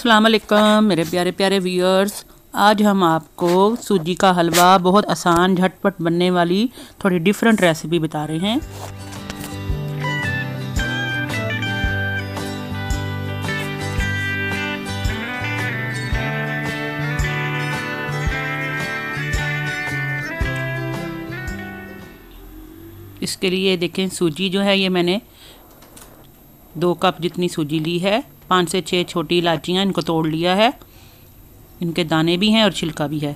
अस्सलाम वालेकुम मेरे प्यारे प्यारे व्यूअर्स। आज हम आपको सूजी का हलवा बहुत आसान झटपट बनने वाली थोड़ी डिफरेंट रेसिपी बता रहे हैं। इसके लिए देखें, सूजी जो है ये मैंने 2 कप जितनी सूजी ली है। 5 से 6 छोटी इलायचियाँ, इनको तोड़ लिया है, इनके दाने भी हैं और छिलका भी है।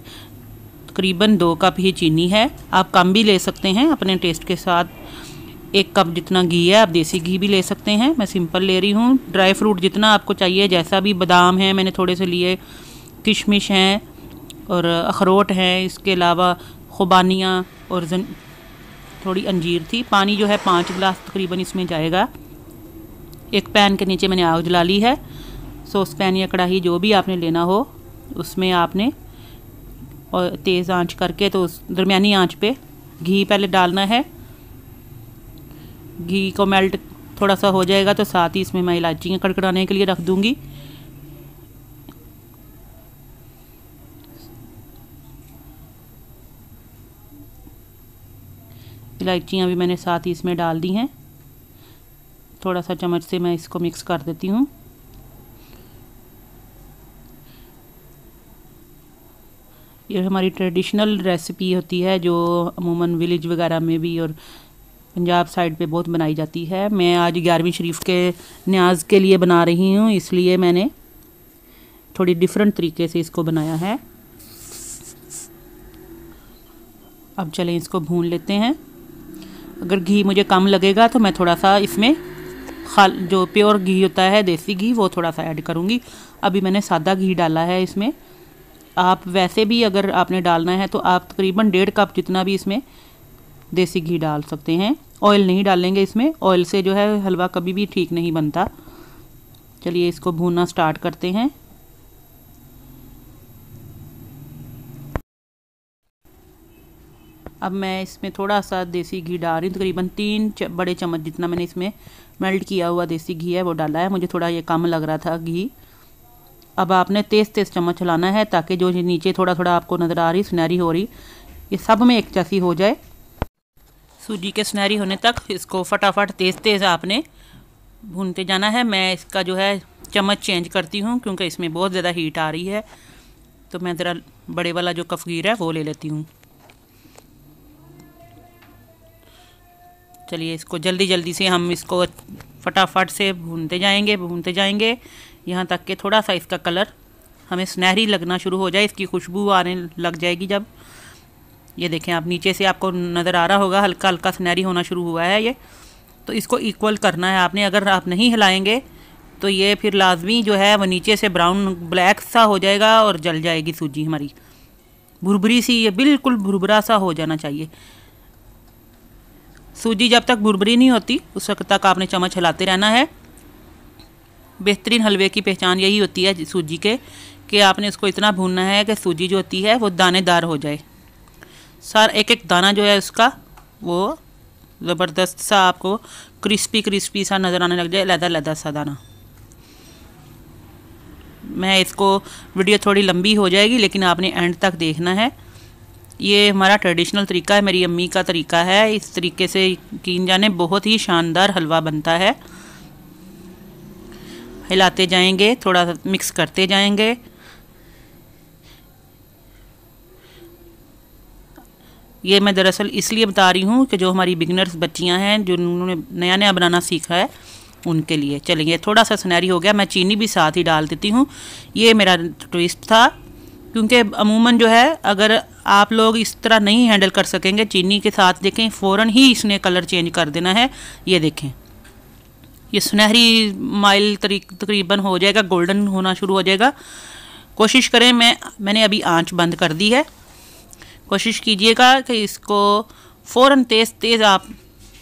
तकरीबन 2 कप ही चीनी है, आप कम भी ले सकते हैं अपने टेस्ट के साथ। 1 कप जितना घी है, आप देसी घी भी ले सकते हैं, मैं सिंपल ले रही हूँ। ड्राई फ्रूट जितना आपको चाहिए, जैसा भी, बादाम है मैंने थोड़े से लिए, किशमिश हैं और अखरोट हैं, इसके अलावा खुबानियाँ और थोड़ी अंजीर थी। पानी जो है 5 गिलास तकरीबन इसमें जाएगा। एक पैन के नीचे मैंने आग जला ली है। सॉस पैन या कढ़ाई जो भी आपने लेना हो, उसमें आपने और तेज़ आंच करके, तो दरमियानी आंच पे घी पहले डालना है। घी को मेल्ट थोड़ा सा हो जाएगा तो साथ ही इसमें मैं इलायचियाँ कड़कड़ाने के लिए रख दूँगी। इलायचियाँ भी मैंने साथ ही इसमें डाल दी हैं। थोड़ा सा चम्मच से मैं इसको मिक्स कर देती हूँ। ये हमारी ट्रेडिशनल रेसिपी होती है जो अमूमन विलेज वगैरह में भी और पंजाब साइड पे बहुत बनाई जाती है। मैं आज 11वीं शरीफ के न्याज के लिए बना रही हूँ, इसलिए मैंने थोड़ी डिफरेंट तरीके से इसको बनाया है। अब चलें इसको भून लेते हैं। अगर घी मुझे कम लगेगा तो मैं थोड़ा सा इसमें जो प्योर घी होता है, देसी घी, वो थोड़ा सा ऐड करूँगी। अभी मैंने सादा घी डाला है इसमें। आप वैसे भी अगर आपने डालना है तो आप तकरीबन 1.5 कप जितना भी इसमें देसी घी डाल सकते हैं। ऑयल नहीं डालेंगे इसमें, ऑयल से जो है हलवा कभी भी ठीक नहीं बनता। चलिए इसको भूनना स्टार्ट करते हैं। अब मैं इसमें थोड़ा सा देसी घी डाल रही हूँ, तकरीबन 3 बड़े चम्मच जितना मैंने इसमें मेल्ट किया हुआ देसी घी है वो डाला है। मुझे थोड़ा ये कम लग रहा था घी। अब आपने तेज़ तेज़ चम्मच चलाना है ताकि जो नीचे थोड़ा थोड़ा आपको नज़र आ रही सुनहरी हो रही, ये सब में एक जैसी हो जाए। सूजी के सुनहरी होने तक इसको फटाफट तेज़ तेज़ आपने भूनते जाना है। मैं इसका जो है चम्मच चेंज करती हूँ क्योंकि इसमें बहुत ज़्यादा हीट आ रही है, तो मैं ज़रा बड़े वाला जो कफ़गीर है वो ले लेती हूँ। चलिए इसको जल्दी जल्दी से हम इसको फटाफट से भूनते जाएंगे यहाँ तक कि थोड़ा सा इसका कलर हमें सुनहरी लगना शुरू हो जाए, इसकी खुशबू आने लग जाएगी। जब ये देखें आप, नीचे से आपको नज़र आ रहा होगा हल्का हल्का सुनहरी होना शुरू हुआ है ये, तो इसको इक्वल करना है आपने। अगर आप नहीं हिलाएंगे तो ये फिर लाजमी जो है वो नीचे से ब्राउन ब्लैक सा हो जाएगा और जल जाएगी सूजी हमारी, भुरभुरी सी। ये बिल्कुल भुरभुरा सा हो जाना चाहिए। सूजी जब तक भुरभुरी नहीं होती उस वक्त तक आपने चम्मच हिलाते रहना है। बेहतरीन हलवे की पहचान यही होती है सूजी के, कि आपने उसको इतना भूनना है कि सूजी जो होती है वो दानेदार हो जाए। एक एक दाना जो है उसका वो ज़बरदस्त सा आपको क्रिस्पी सा नज़र आने लग जाए, लहदा सा दाना। मैं इसको, वीडियो थोड़ी लंबी हो जाएगी लेकिन आपने एंड तक देखना है। ये हमारा ट्रेडिशनल तरीका है, मेरी अम्मी का तरीका है। इस तरीके से यकीन जाने बहुत ही शानदार हलवा बनता है। हिलाते जाएंगे, थोड़ा सा मिक्स करते जाएंगे। ये मैं दरअसल इसलिए बता रही हूँ कि जो हमारी बिगिनर्स बच्चियाँ हैं, जो उन्होंने नया नया बनाना सीखा है, उनके लिए। चलेंगे, थोड़ा सा सुनहरी हो गया, मैं चीनी भी साथ ही डाल देती हूँ। ये मेरा ट्विस्ट था, क्योंकि अमूमन जो है अगर आप लोग इस तरह नहीं हैंडल कर सकेंगे चीनी के साथ, देखें फ़ौरन ही इसने कलर चेंज कर देना है। ये देखें, ये सुनहरी माइल तकरीबन हो जाएगा, गोल्डन होना शुरू हो जाएगा। कोशिश करें, मैंने अभी आंच बंद कर दी है। कोशिश कीजिएगा कि इसको फ़ौरन तेज़ आप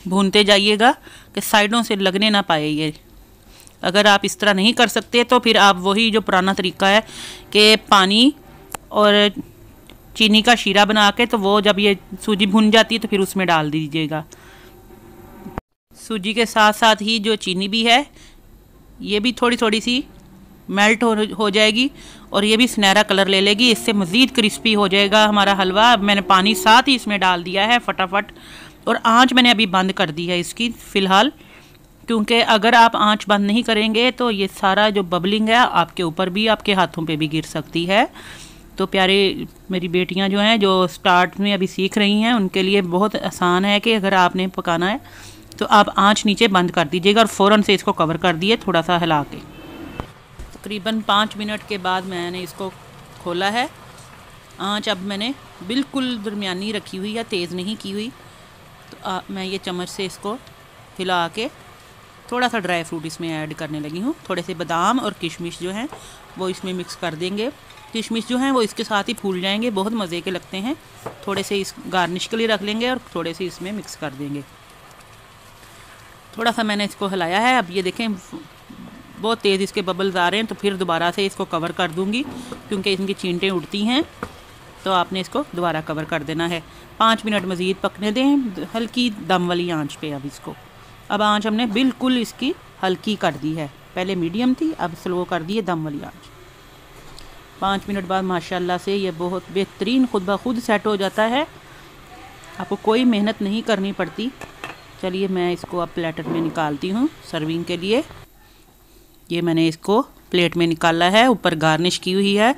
भूनते जाइएगा कि साइडों से लगने ना पाए ये। अगर आप इस तरह नहीं कर सकते तो फिर आप वही जो पुराना तरीका है कि पानी और चीनी का शीरा बना के, तो वो जब ये सूजी भुन जाती है तो फिर उसमें डाल दीजिएगा। सूजी के साथ साथ ही जो चीनी भी है ये भी थोड़ी थोड़ी सी मेल्ट हो जाएगी और ये भी सुनहरा कलर ले लेगी। इससे मज़ीद क्रिस्पी हो जाएगा हमारा हलवा। अब मैंने पानी साथ ही इसमें डाल दिया है फटाफट, और आंच मैंने अभी बंद कर दी है इसकी फ़िलहाल, क्योंकि अगर आप आंच बंद नहीं करेंगे तो ये सारा जो बबलिंग है आपके ऊपर भी, आपके हाथों पे भी गिर सकती है। तो प्यारे मेरी बेटियां जो हैं, जो स्टार्ट में अभी सीख रही हैं, उनके लिए बहुत आसान है कि अगर आपने पकाना है तो आप आंच नीचे बंद कर दीजिएगा और फ़ौरन से इसको कवर कर दिए थोड़ा सा हिला के। तकरीबन 5 मिनट के बाद मैंने इसको खोला है। आंच अब मैंने बिल्कुल दरमियानी रखी हुई है, तेज़ नहीं की हुई। तो मैं ये चम्मच से इसको हिला के थोड़ा सा ड्राई फ्रूट इसमें ऐड करने लगी हूँ। थोड़े से बादाम और किशमिश जो हैं वो इसमें मिक्स कर देंगे। किशमिश जो हैं वो इसके साथ ही फूल जाएंगे, बहुत मज़े के लगते हैं। थोड़े से इस गार्निश के लिए रख लेंगे और थोड़े से इसमें मिक्स कर देंगे। थोड़ा सा मैंने इसको हिलाया है। अब ये देखें बहुत तेज़ इसके बबल्स आ रहे हैं, तो फिर दोबारा से इसको कवर कर दूँगी क्योंकि इनकी चींटें उड़ती हैं। तो आपने इसको दोबारा कवर कर देना है। 5 मिनट मज़ीद पकने दें हल्की दम वाली आंच पे। अब आंच हमने बिल्कुल इसकी हल्की कर दी है, पहले मीडियम थी, अब स्लो कर दी है दम वाली आंच। 5 मिनट बाद माशाल्लाह से ये बहुत बेहतरीन खुद ब खुद सेट हो जाता है, आपको कोई मेहनत नहीं करनी पड़ती। चलिए मैं इसको अब प्लेटर में निकालती हूँ सर्विंग के लिए। ये मैंने इसको प्लेट में निकाला है, ऊपर गार्निश की हुई है।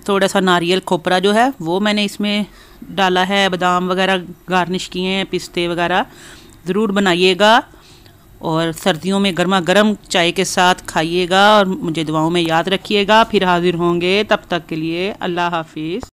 थोड़ा सा नारियल खोपरा जो है वो मैंने इसमें डाला है, बादाम वगैरह गार्निश किए हैं, पिस्ते वगैरह। ज़रूर बनाइएगा और सर्दियों में गर्मा गर्म चाय के साथ खाइएगा और मुझे दुआओं में याद रखिएगा। फिर हाजिर होंगे, तब तक के लिए अल्लाह हाफिज़।